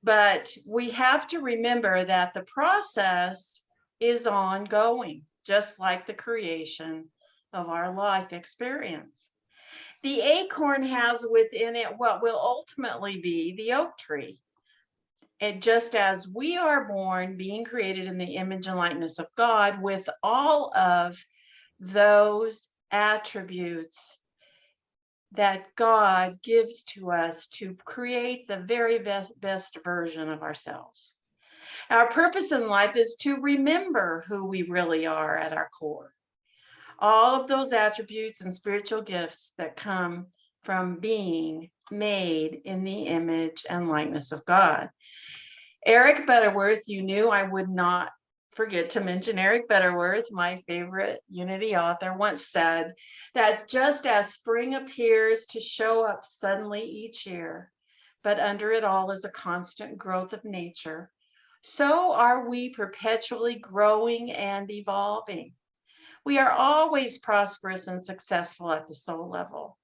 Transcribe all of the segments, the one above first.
But we have to remember that the process is ongoing, just like the creation of our life experience. The acorn has within it what will ultimately be the oak tree. And just as we are born, being created in the image and likeness of God, with all of those attributes that God gives to us to create the very best version of ourselves. Our purpose in life is to remember who we really are at our core. All of those attributes and spiritual gifts that come from being made in the image and likeness of God. Eric Butterworth, you knew I would not forget to mention Eric Butterworth, my favorite Unity author, once said that just as spring appears to show up suddenly each year, but under it all is a constant growth of nature, so are we perpetually growing and evolving. We are always prosperous and successful at the soul level.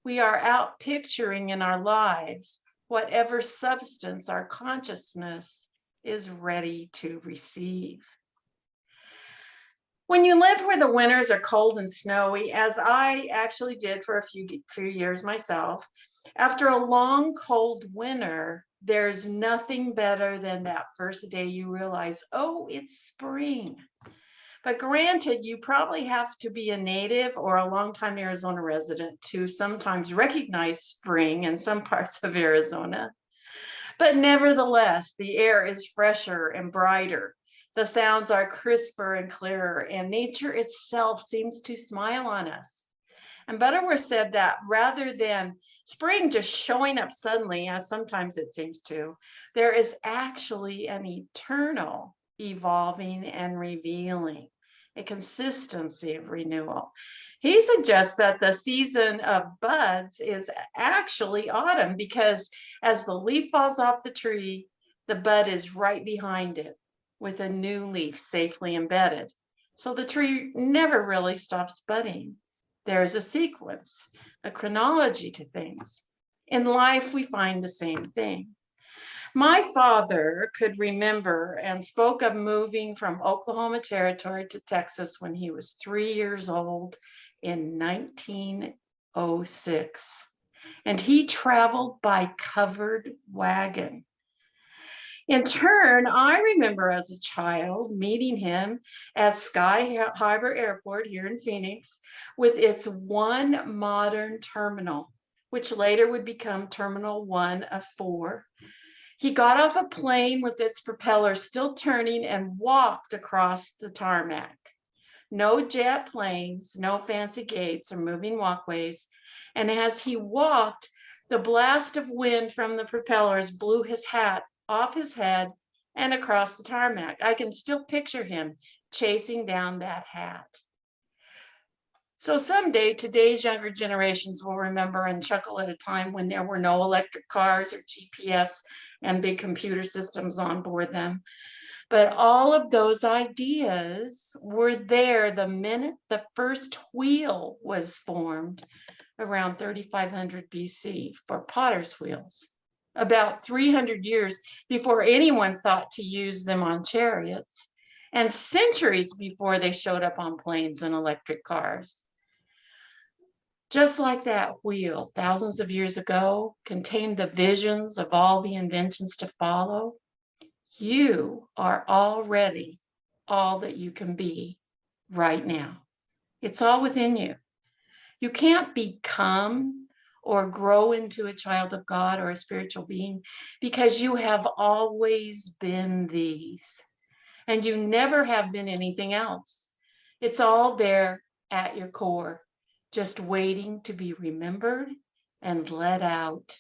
We are out picturing in our lives whatever substance our consciousness is ready to receive. When you live where the winters are cold and snowy, as I actually did for a few years myself, after a long cold winter, there's nothing better than that first day you realize, oh, it's spring. But granted, you probably have to be a native or a longtime Arizona resident to sometimes recognize spring in some parts of Arizona. But nevertheless, the air is fresher and brighter. The sounds are crisper and clearer, and nature itself seems to smile on us. And Butterworth said that rather than spring just showing up suddenly, as sometimes it seems to, there is actually an eternal evolving and revealing, a consistency of renewal. He suggests that the season of buds is actually autumn because as the leaf falls off the tree, the bud is right behind it with a new leaf safely embedded. So the tree never really stops budding. There's a sequence, a chronology to things. In life, we find the same thing. My father could remember and spoke of moving from Oklahoma Territory to Texas when he was 3 years old in 1906. And he traveled by covered wagon. In turn, I remember as a child meeting him at Sky Harbor Airport here in Phoenix with its one modern terminal, which later would become Terminal 1 of 4. He got off a plane with its propeller still turning and walked across the tarmac. No jet planes, no fancy gates or moving walkways. And as he walked, the blast of wind from the propellers blew his hat off his head and across the tarmac. I can still picture him chasing down that hat. So someday, today's younger generations will remember and chuckle at a time when there were no electric cars or GPS and big computer systems on board them. But all of those ideas were there the minute the first wheel was formed around 3500 BC for potter's wheels, about 300 years before anyone thought to use them on chariots, and centuries before they showed up on planes and electric cars. Just like that wheel, thousands of years ago, contained the visions of all the inventions to follow, you are already all that you can be right now. It's all within you. You can't become or grow into a child of God or a spiritual being because you have always been these, and you never have been anything else. It's all there at your core, just waiting to be remembered and let out.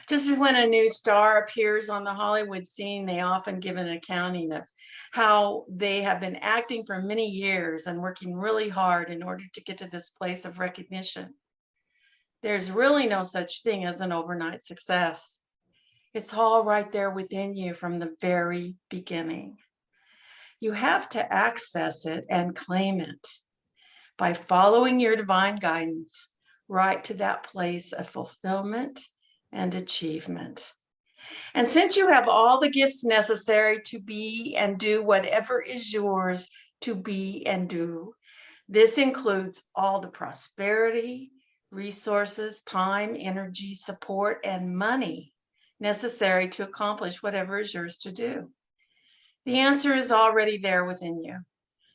Just as when a new star appears on the Hollywood scene, they often give an accounting of how they have been acting for many years and working really hard in order to get to this place of recognition. There's really no such thing as an overnight success. It's all right there within you from the very beginning. You have to access it and claim it by following your divine guidance right to that place of fulfillment and achievement. And since you have all the gifts necessary to be and do whatever is yours to be and do, this includes all the prosperity, resources, time, energy, support, and money necessary to accomplish whatever is yours to do. The answer is already there within you.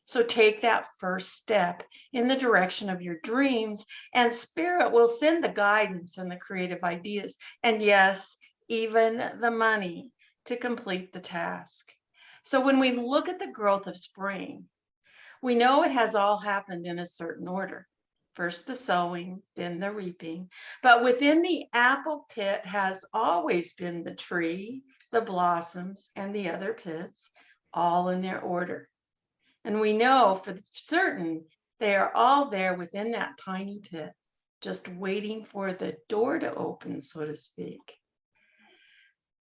So take that first step in the direction of your dreams, and Spirit will send the guidance and the creative ideas, and yes, even the money to complete the task. So when we look at the growth of spring, we know it has all happened in a certain order. First the sowing, then the reaping. But within the apple pit has always been the tree, the blossoms, and the other pits, all in their order. And we know for certain they are all there within that tiny pit, just waiting for the door to open, so to speak.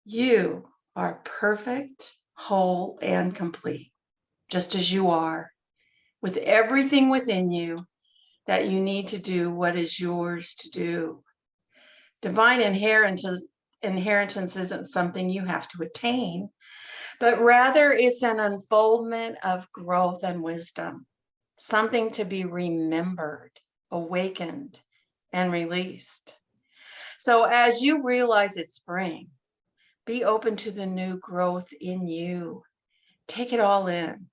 You are perfect, whole, and complete, just as you are, with everything within you that you need to do what is yours to do. Divine inheritance isn't something you have to attain, but rather it's an unfoldment of growth and wisdom, something to be remembered, awakened, and released. So as you realize it's spring, be open to the new growth in you. Take it all in.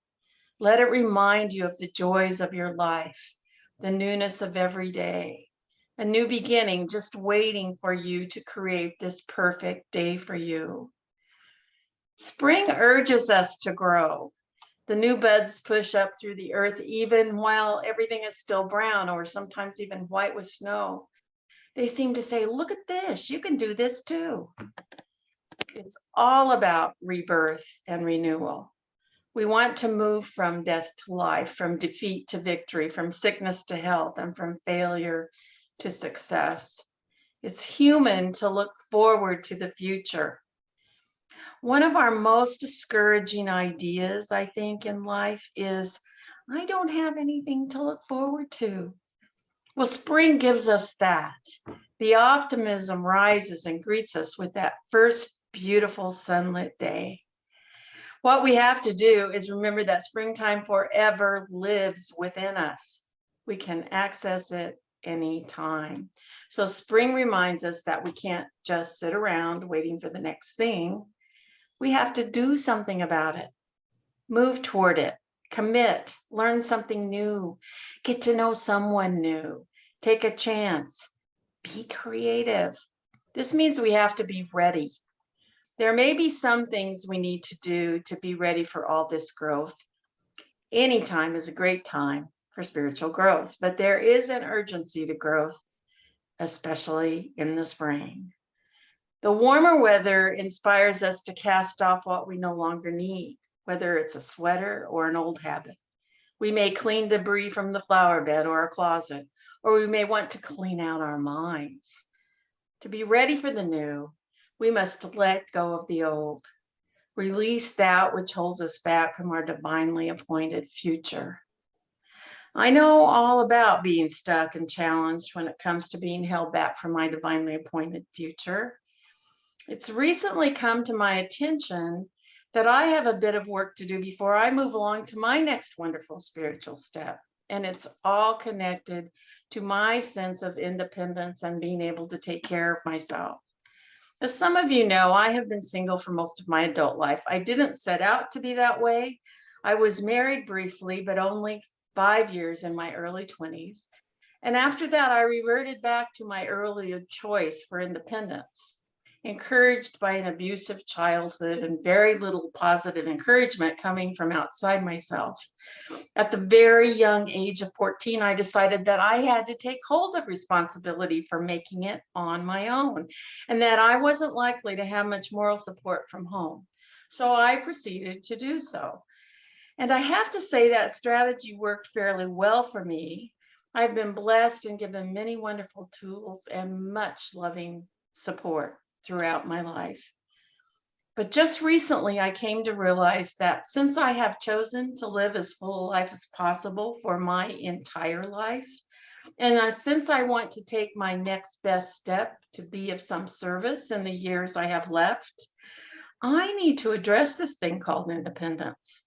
Let it remind you of the joys of your life, the newness of every day, a new beginning just waiting for you to create this perfect day for you. Spring urges us to grow. The new buds push up through the earth even while everything is still brown or sometimes even white with snow. They seem to say, look at this, you can do this too. It's all about rebirth and renewal. We want to move from death to life, from defeat to victory, from sickness to health, and from failure to success. It's human to look forward to the future. One of our most discouraging ideas, I think, in life is, I don't have anything to look forward to. Well, spring gives us that. The optimism rises and greets us with that first beautiful sunlit day. What we have to do is remember that springtime forever lives within us. We can access it anytime. So spring reminds us that we can't just sit around waiting for the next thing. We have to do something about it. Move toward it. Commit. Learn something new. Get to know someone new. Take a chance. Be creative. This means we have to be ready. There may be some things we need to do to be ready for all this growth. Any time is a great time for spiritual growth, but there is an urgency to growth, especially in the spring. The warmer weather inspires us to cast off what we no longer need, whether it's a sweater or an old habit. We may clean debris from the flower bed or our closet, or we may want to clean out our minds. To be ready for the new, we must let go of the old, release that which holds us back from our divinely appointed future. I know all about being stuck and challenged when it comes to being held back from my divinely appointed future. It's recently come to my attention that I have a bit of work to do before I move along to my next wonderful spiritual step. And it's all connected to my sense of independence and being able to take care of myself. As some of you know, I have been single for most of my adult life. I didn't set out to be that way. I was married briefly, but only 5 years in my early 20s. And after that, I reverted back to my earlier choice for independence. Encouraged by an abusive childhood and very little positive encouragement coming from outside myself. At the very young age of 14, I decided that I had to take hold of responsibility for making it on my own, and that I wasn't likely to have much moral support from home. So I proceeded to do so. And I have to say that strategy worked fairly well for me. I've been blessed and given many wonderful tools and much loving support throughout my life. But just recently, I came to realize that since I have chosen to live as full a life as possible for my entire life, And since I want to take my next best step to be of some service in the years I have left, I need to address this thing called independence.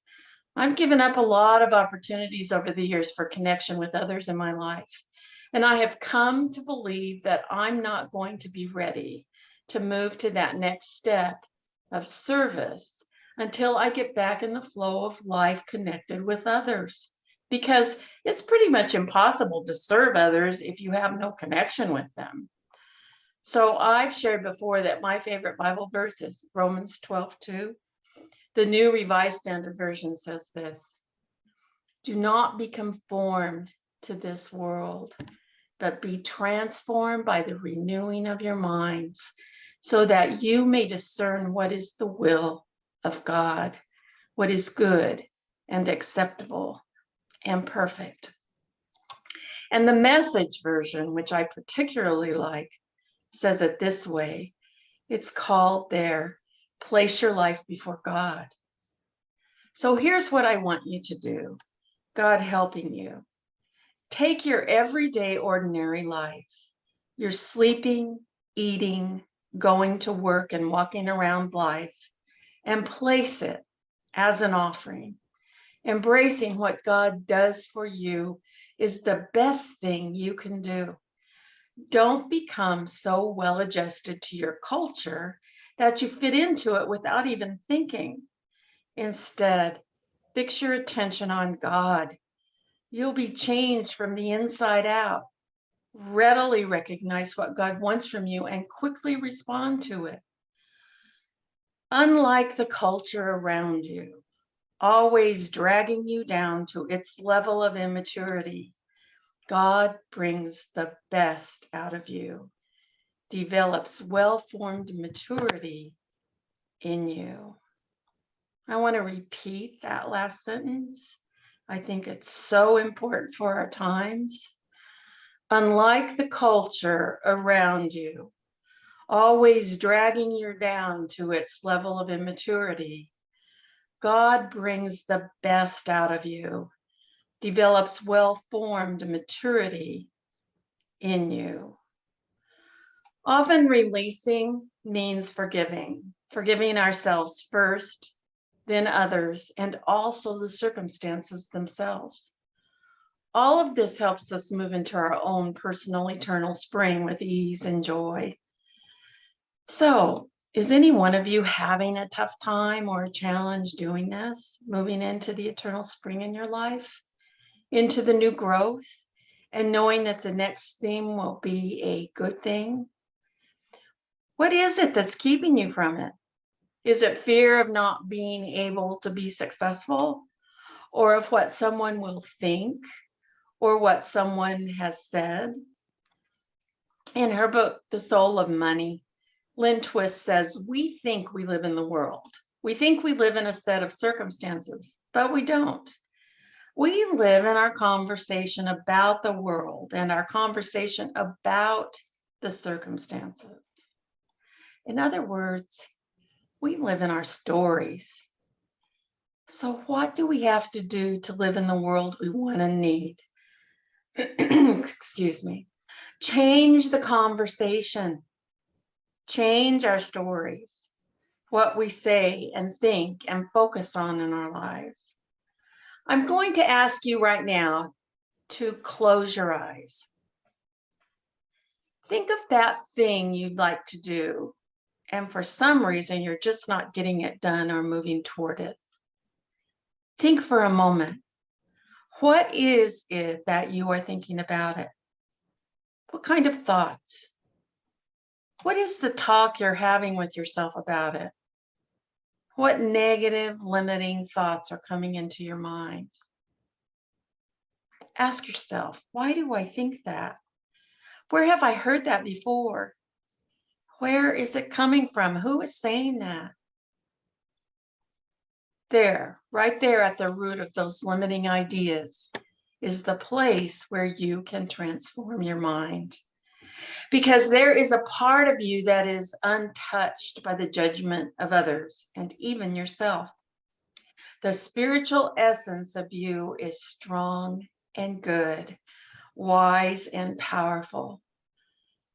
I've given up a lot of opportunities over the years for connection with others in my life. And I have come to believe that I'm not going to be ready to move to that next step of service until I get back in the flow of life connected with others. Because it's pretty much impossible to serve others if you have no connection with them. So I've shared before that my favorite Bible verse is Romans 12:2. The New Revised Standard Version says this: do not be conformed to this world, but be transformed by the renewing of your minds, so that you may discern what is the will of God, what is good and acceptable and perfect. And the Message version, which I particularly like, says it this way. It's called there, place your life before God. So here's what I want you to do, God helping you. Take your everyday, ordinary life, your sleeping, eating, going to work, and walking around life, and place it as an offering. Embracing what God does for you is the best thing you can do. Don't become so well adjusted to your culture that you fit into it without even thinking. Instead, fix your attention on God. You'll be changed from the inside out. Readily recognize what God wants from you and quickly respond to it. Unlike the culture around you, always dragging you down to its level of immaturity, God brings the best out of you, develops well-formed maturity in you. I want to repeat that last sentence. I think it's so important for our times. Unlike the culture around you, always dragging you down to its level of immaturity, God brings the best out of you, develops well-formed maturity in you. Often releasing means forgiving ourselves first, then others, and also the circumstances themselves. All of this helps us move into our own personal eternal spring with ease and joy. So, is any one of you having a tough time or a challenge doing this, moving into the eternal spring in your life, into the new growth, and knowing that the next theme will be a good thing? What is it that's keeping you from it? Is it fear of not being able to be successful, or of what someone will think, or what someone has said? In her book, The Soul of Money, Lynn Twist says, we think we live in the world. We think we live in a set of circumstances, but we don't. We live in our conversation about the world and our conversation about the circumstances. In other words, we live in our stories. So what do we have to do to live in the world we want and need? Excuse me. Change the conversation. Change our stories, what we say and think and focus on in our lives. I'm going to ask you right now to close your eyes. Think of that thing you'd like to do, and for some reason you're just not getting it done or moving toward it. Think for a moment. What is it that you are thinking about it? What kind of thoughts? What is the talk you're having with yourself about it? What negative, limiting thoughts are coming into your mind? Ask yourself, why do I think that? Where have I heard that before? Where is it coming from? Who is saying that? There, right there at the root of those limiting ideas is the place where you can transform your mind. Because there is a part of you that is untouched by the judgment of others and even yourself. The spiritual essence of you is strong and good, wise, and powerful.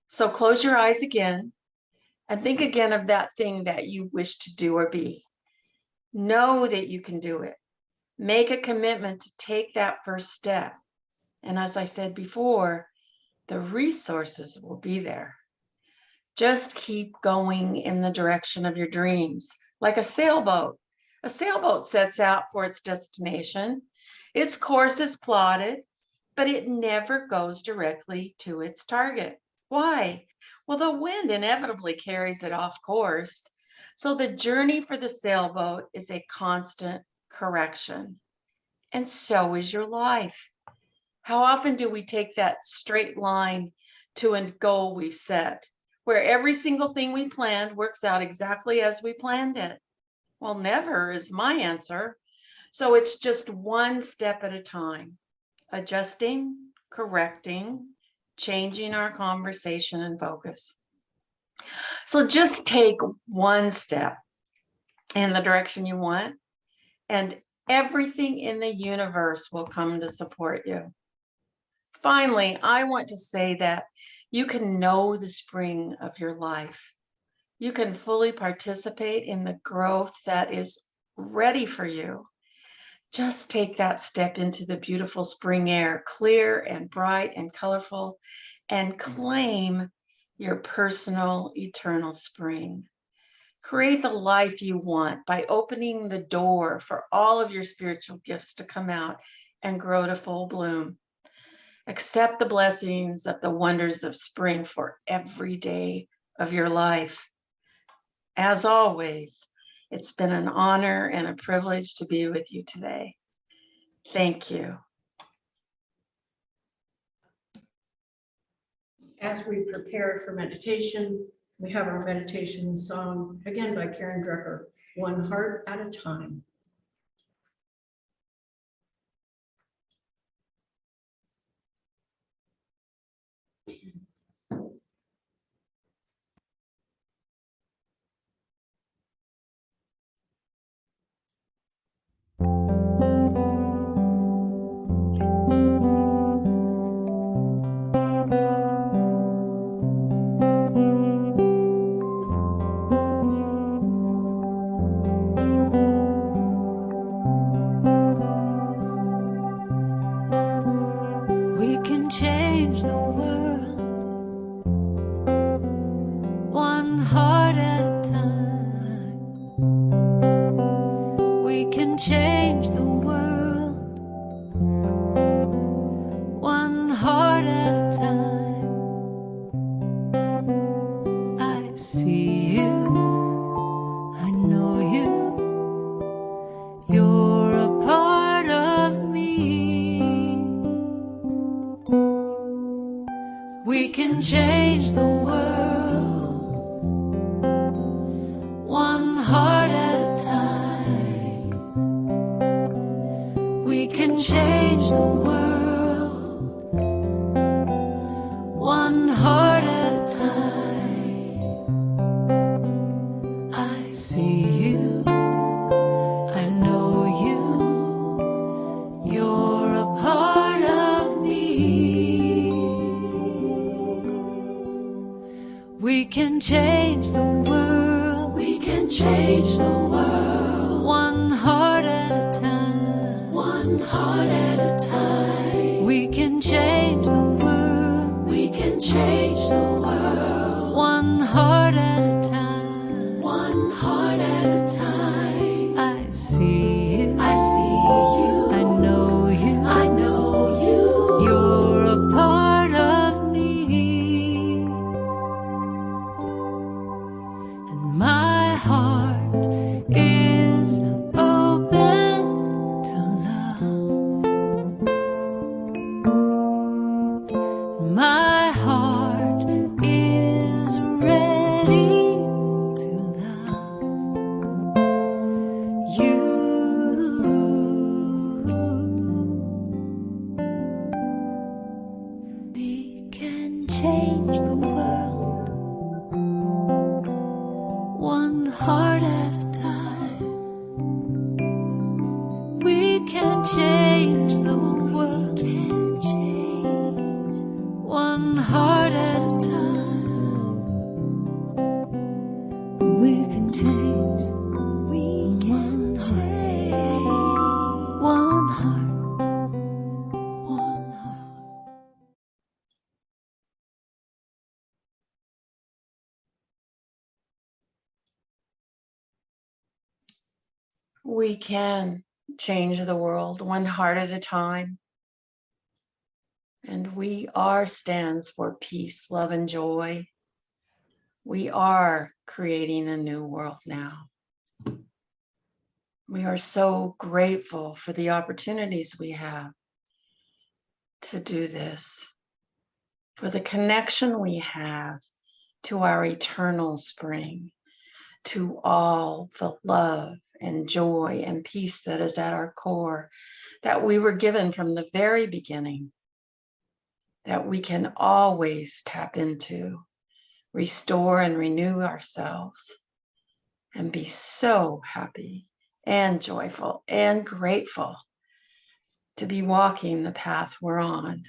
So close your eyes again and think again of that thing that you wish to do or be. Know that you can do it. Make a commitment to take that first step. And as I said before, the resources will be there. Just keep going in the direction of your dreams, like a sailboat. A sailboat sets out for its destination. Its course is plotted, but it never goes directly to its target. Why? Well, the wind inevitably carries it off course. So the journey for the sailboat is a constant correction. And so is your life. How often do we take that straight line to a goal we've set, where every single thing we planned works out exactly as we planned it? Well, never is my answer. So it's just one step at a time, adjusting, correcting, changing our conversation and focus. So just take one step in the direction you want, and everything in the universe will come to support you. Finally, I want to say that you can know the spring of your life. You can fully participate in the growth that is ready for you. Just take that step into the beautiful spring air, clear and bright and colorful, and claim your personal eternal spring. Create the life you want by opening the door for all of your spiritual gifts to come out and grow to full bloom. Accept the blessings of the wonders of spring for every day of your life. As always, it's been an honor and a privilege to be with you today. Thank you. As we prepare for meditation, we have our meditation song, again by Karen Drecker, One Heart at a Time. We can change the world, one heart at a time. We can change the world, one heart at a time. I see you, I know you, you're a part of me. We can change the world, one heart at a time. We can change the world, one heart at a time. I see you, I know you, you're a part of me. We can change the world, we can change the world, one heart at a time, one heart at a time. We can change the world, we can change the world, one heart at a time, one heart at a time. I see you, I see you, I know you, I know you, you're a part of me. And my heart is open to love. My heart is ready to love you. We can change the world, one heart at a time. We can change the world, We can change. We can change. One heart. One heart. We can change the world one heart at a time. And we are stands for peace, love, and joy. We are creating a new world now. We are so grateful for the opportunities we have to do this, for the connection we have to our eternal spring, to all the love and joy and peace that is at our core, that we were given from the very beginning, that we can always tap into, restore and renew ourselves, and be so happy and joyful and grateful to be walking the path we're on,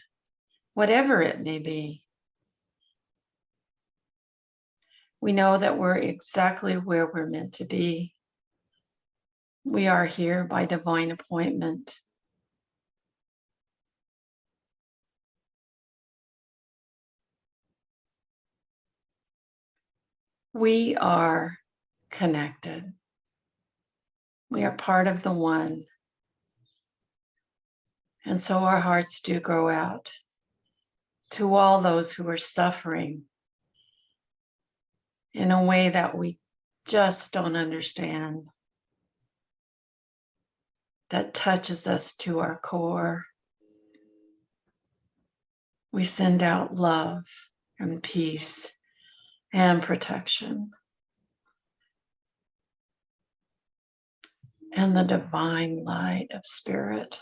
whatever it may be. We know that we're exactly where we're meant to be. We are here by divine appointment. We are connected. We are part of the one. And so our hearts do grow out to all those who are suffering in a way that we just don't understand, that touches us to our core. We send out love and peace and protection. And the divine light of spirit,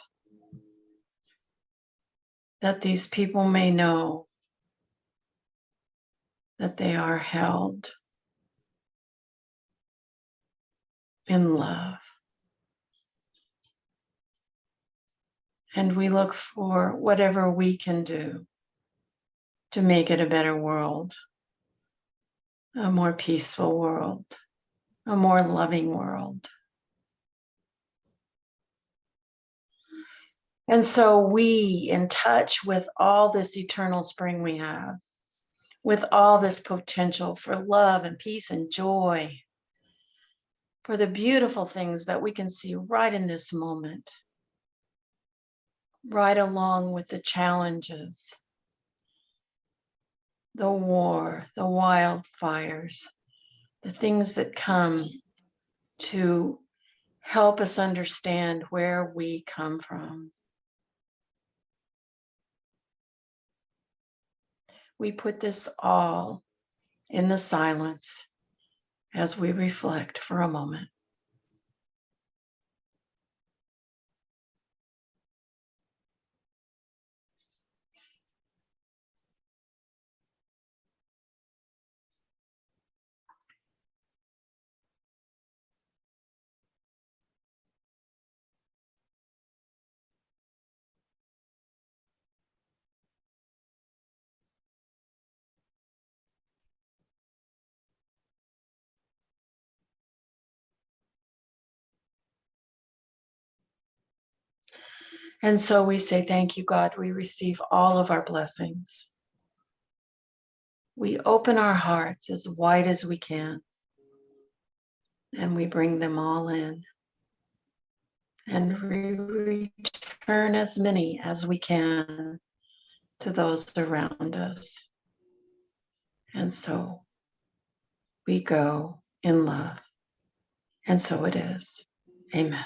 that these people may know that they are held in love. And we look for whatever we can do to make it a better world, a more peaceful world, a more loving world. And so we, in touch with all this eternal spring we have, with all this potential for love and peace and joy, for the beautiful things that we can see right in this moment, right along with the challenges, the war, the wildfires, the things that come to help us understand where we come from. We put this all in the silence as we reflect for a moment. And so we say, thank you, God. We receive all of our blessings. We open our hearts as wide as we can, and we bring them all in. And we return as many as we can to those around us. And so we go in love. And so it is. Amen.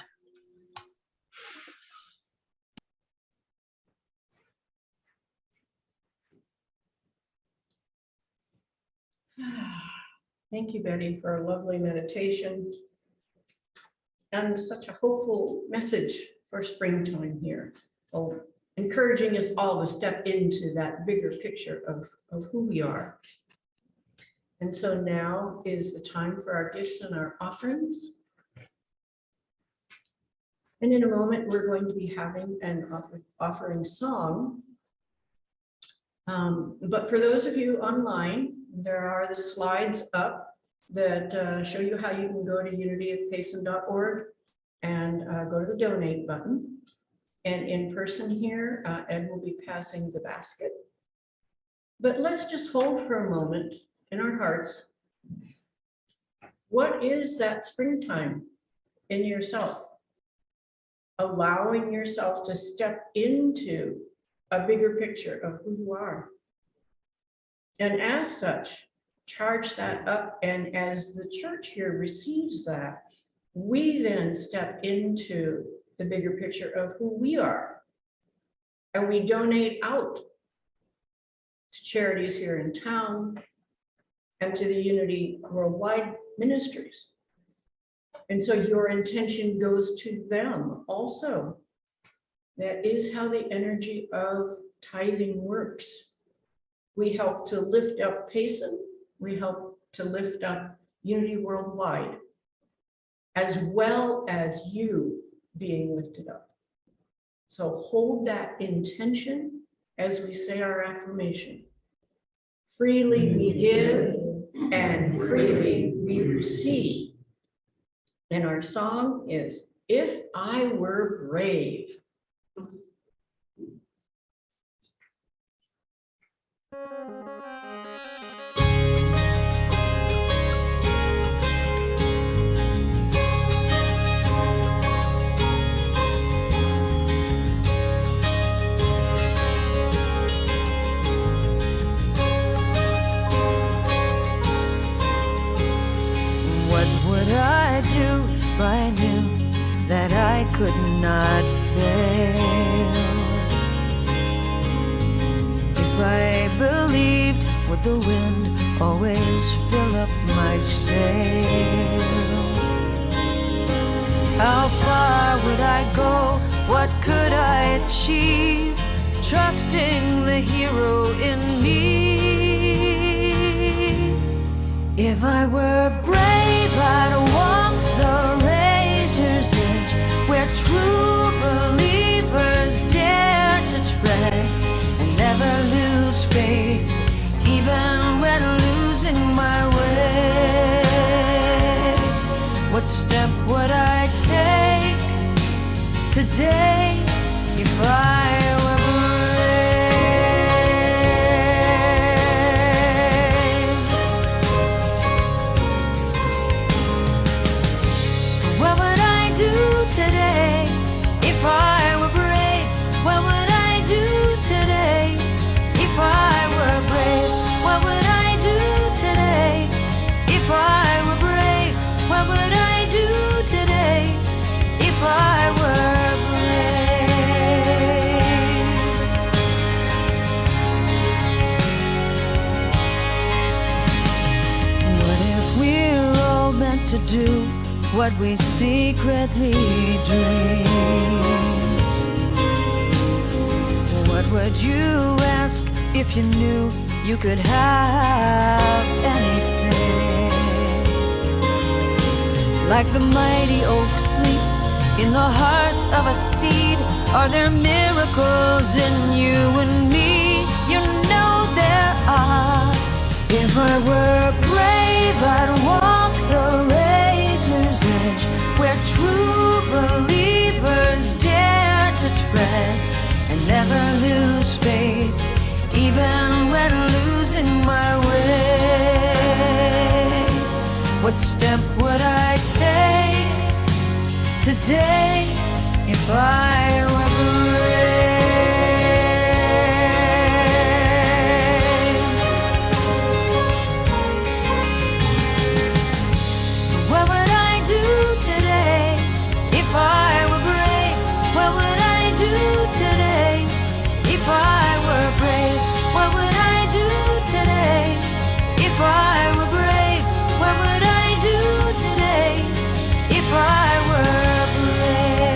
Thank you, Betty, for a lovely meditation and such a hopeful message for springtime here. So encouraging us all to step into that bigger picture of who we are. And so now is the time for our gifts and our offerings. And in a moment, we're going to be having an offering song. But for those of you online, there are the slides up that show you how you can go to unityofpayson.org and go to the donate button. And in person here, Ed will be passing the basket. But let's just hold for a moment in our hearts. What is that springtime in yourself? Allowing yourself to step into a bigger picture of who you are. And as such, charge that up. And as the church here receives that, we then step into the bigger picture of who we are. And we donate out to charities here in town and to the Unity Worldwide Ministries. And so your intention goes to them also. That is how the energy of tithing works. We help to lift up Payson. We help to lift up Unity Worldwide, as well as you being lifted up. So hold that intention as we say our affirmation. Freely we give and freely we receive. And our song is, If I Were Brave. If I knew that I could not fail, if I believed, would the wind always fill up my sails? How far would I go? What could I achieve? Trusting the hero in me. If I were brave, I'd walk the razor's edge, where true believers dare to tread and never lose faith, even when losing my way. What step would I take today if I were if I were brave? What would I do today? If I were brave, what would I do today? If I were brave, what would I do today? If I were brave. What if we're all meant to do what we secretly dream? What would you ask if you knew you could have anything? Like the mighty oak sleeps in the heart of a seed, are there miracles in you and me? You know there are. If I were brave, I'd walk the razor's edge, where true believers dare to tread and never lose faith, even when losing my way. What step would I take today if I were brave? What would I do today if I were brave? What would I do today if I were brave? What would I do today if I were brave? What would I do today if I were brave?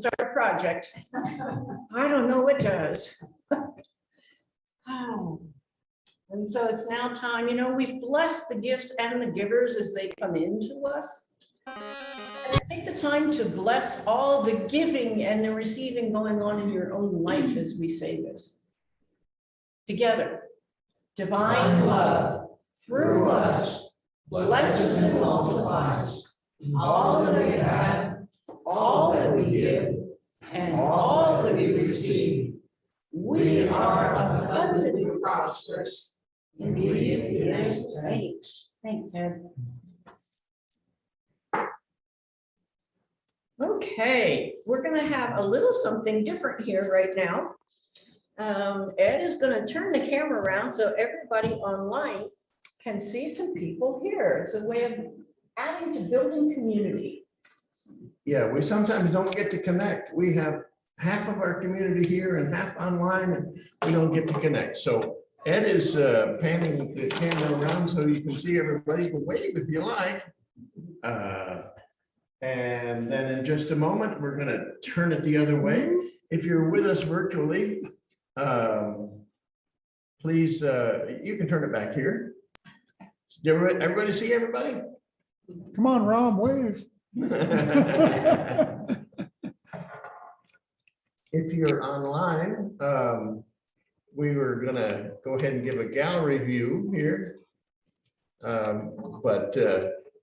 start a project. I don't know what does. Oh. And so it's now time, you know, we've blessed the gifts and the givers as they come into us. And take the time to bless all the giving and the receiving going on in your own life as we say this. Together, divine love through us blesses and multiplies all that we have, all that we give, and all that we receive. We are abundantly prosperous, and we give you thanks. Thanks, Ed. Okay, we're going to have a little something different here right now. Ed is going to turn the camera around so everybody online can see some people here. It's a way of adding to building community. Yeah, we sometimes don't get to connect. We have half of our community here and half online, and we don't get to connect. So Ed is panning the camera around so you can see everybody. You can wave if you like. And then in just a moment, we're going to turn it the other way. If you're with us virtually, please, you can turn it back here. Did everybody see everybody? Come on, Ron, wave. If you're online, we were gonna go ahead and give a gallery view here. But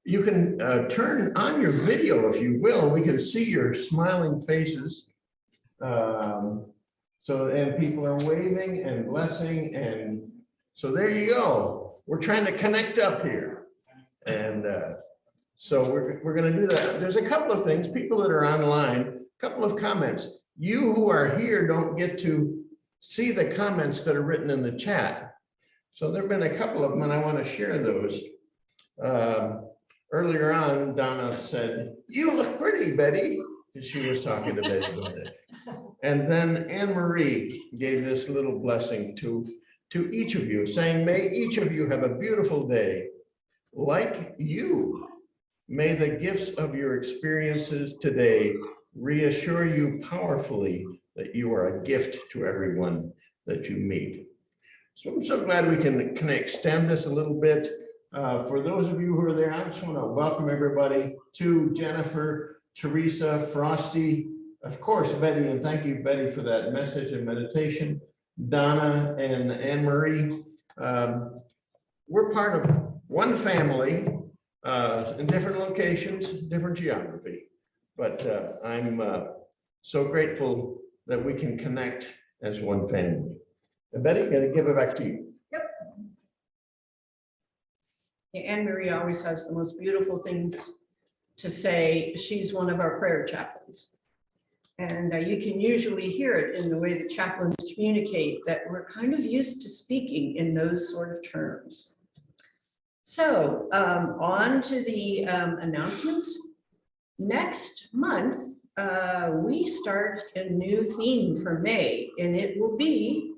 you can turn on your video if you will. We can see your smiling faces. So, and people are waving and blessing, and so there you go. We're trying to connect up here. And so we're going to do that. There's a couple of things, people that are online, a couple of comments. You who are here don't get to see the comments that are written in the chat. So there've been a couple of them and I want to share those. Earlier on, Donna said, "You look pretty, Betty." She was talking to Betty. And then Anne Marie gave this little blessing to each of you, saying, "May each of you have a beautiful day. Like you, may the gifts of your experiences today reassure you powerfully that you are a gift to everyone that you meet." So I'm so glad we can extend this a little bit. For those of you who are there, I just want to welcome everybody to Jennifer, Teresa, Frosty, of course, Betty, and thank you, Betty, for that message and meditation. Donna and Anne Marie, we're part of one family in different locations, different geography, but I'm so grateful that we can connect as one family. And Betty, I'm going to give it back to you. Yep. Yeah, Anne Marie always has the most beautiful things to say. She's one of our prayer chaplains. And you can usually hear it in the way the chaplains communicate that we're kind of used to speaking in those sort of terms. So on to the announcements. Next month, we start a new theme for May, and it will be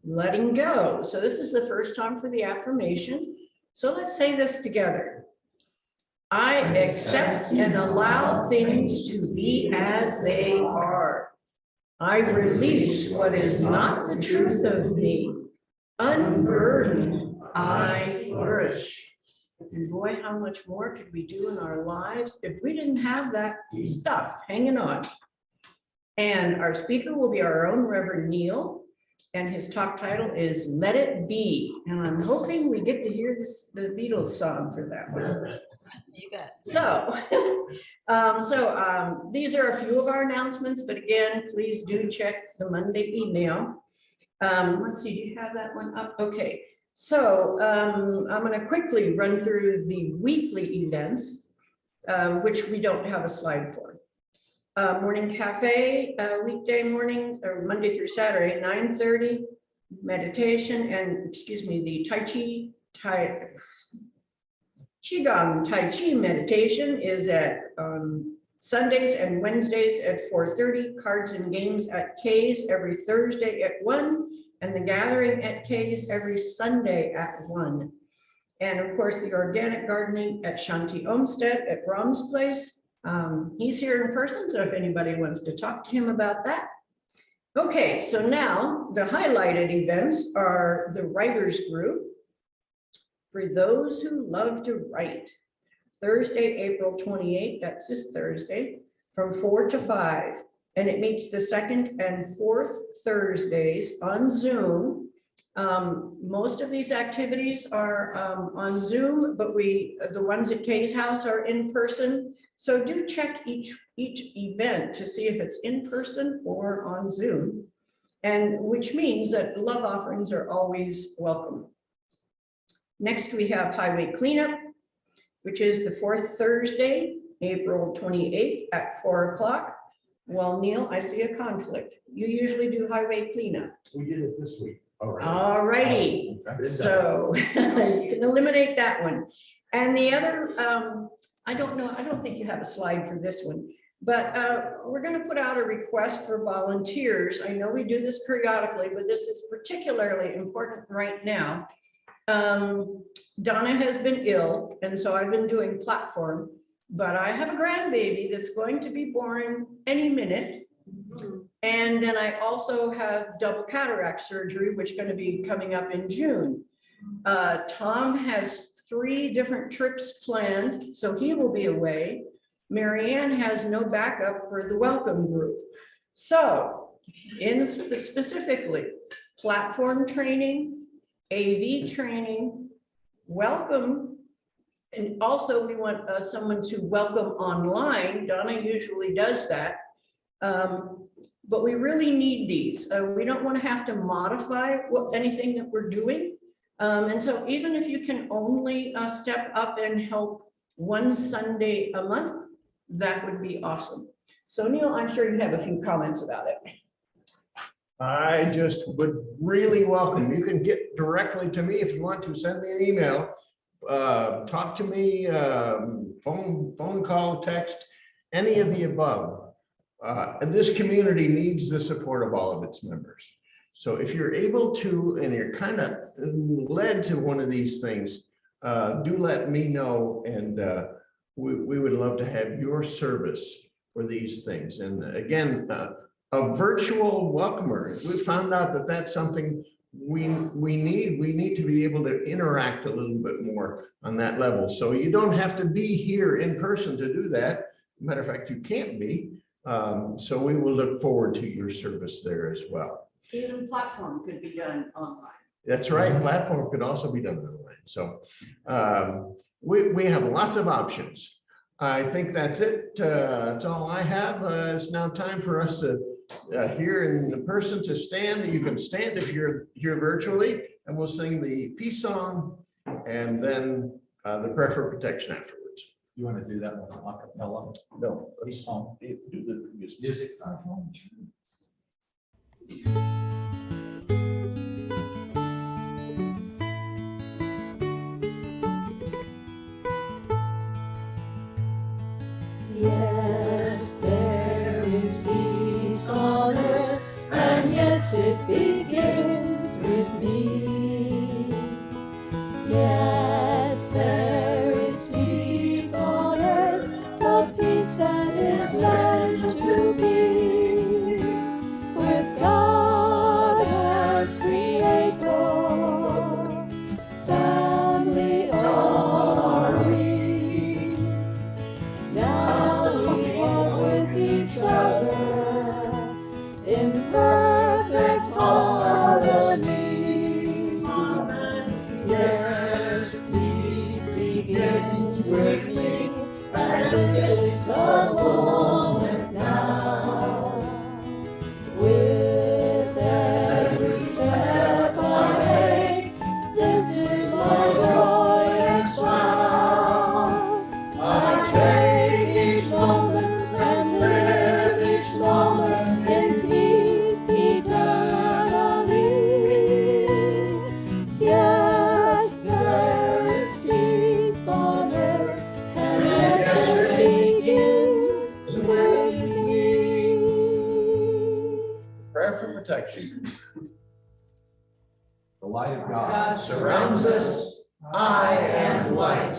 letting go. So this is the first time for the affirmation. So let's say this together. I accept and allow things to be as they are. I release what is not the truth of me. Unburdened, I flourish. And boy, how much more could we do in our lives if we didn't have that stuff hanging on. And our speaker will be our own Reverend Neil, and his talk title is Let It Be. And I'm hoping we get to hear the Beatles song for that one. You bet. So, these are a few of our announcements, but again, please do check the Monday email. Let's see, do you have that one up? Okay, so I'm going to quickly run through the weekly events, which we don't have a slide for. Morning cafe, weekday morning, or Monday through Saturday, 9:30, meditation, and the Qigong Tai Chi meditation is at Sundays and Wednesdays at 4:30, cards and games at Kay's every Thursday at 1, and the gathering at Kay's every Sunday at 1. And of course, the organic gardening at Shanti Olmsted at Brahm's Place, He's here in person, so if anybody wants to talk to him about that. Okay, so now the highlighted events are the writers group. For those who love to write, Thursday, April 28th, that's this Thursday, from 4 to 5. And it meets the second and fourth Thursdays on Zoom. Most of these activities are on Zoom, but the ones at Kay's house are in person. So do check each event to see if it's in person or on Zoom. And which means that love offerings are always welcome. Next, we have highway cleanup, which is the fourth Thursday, April 28th at 4 o'clock. Well, Neil, I see a conflict. You usually do highway cleanup. We did it this week. All righty. So you can eliminate that one. And the other, I don't think you have a slide for this one, but we're going to put out a request for volunteers. I know we do this periodically, but this is particularly important right now. Donna has been ill, and so I've been doing platform, but I have a grandbaby that's going to be born any minute. And then I also have double cataract surgery, which is going to be coming up in June. Tom has 3 different trips planned, so he will be away. Marianne has no backup for the welcome group. So specifically, platform training, AV training, welcome, and also we want someone to welcome online. Donna usually does that, but we really need these. We don't want to have to modify anything that we're doing. And so even if you can only step up and help one Sunday a month, that would be awesome. So Neil, I'm sure you have a few comments about it. I just would really welcome. You can get directly to me if you want to. Send me an email, talk to me, phone call, text, any of the above. And this community needs the support of all of its members. So if you're able to, and you're kind of led to one of these things, do let me know, and we would love to have your service for these things. And again, a virtual welcomer, we found out that that's something we need. We need to be able to interact a little bit more on that level. So you don't have to be here in person to do that. Matter of fact, you can't be. So we will look forward to your service there as well. Even platform could be done online. That's right. Platform could also be done online. So we have lots of options. I think that's it. That's all I have. It's now time for us to here in person to stand. You can stand if you're here virtually, and we'll sing the peace song and then the prayer for protection afterwards. You want to do that one a cappella? No, Peace song. do the music. Music. Yes, there is peace on earth, and yes, it begins with me. Yes, there is peace on earth, the peace that is meant to be, with God as creator, family all are we. Now we walk with each other in perfect harmony. Yes, peace begins with me, and this is the moment now. With every step I take, this is my joyous vow. I take each moment and live each moment in peace eternally. Yes, there is peace on earth, and yes, it begins with me. Prayer for protection. The light of God God surrounds us. I am light.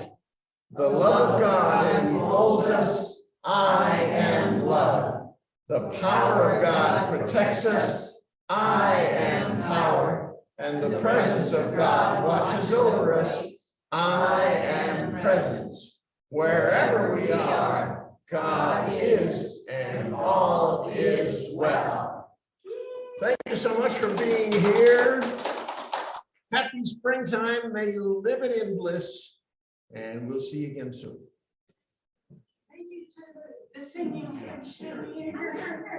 The love of God enfolds us. I am love. The power of God protects us. I am power. And the presence of God watches over us. I am presence. Wherever we are, God is, and all is well. Thank you so much for being here. Happy springtime. May you live it in bliss. And we'll see you again soon. The singing section here.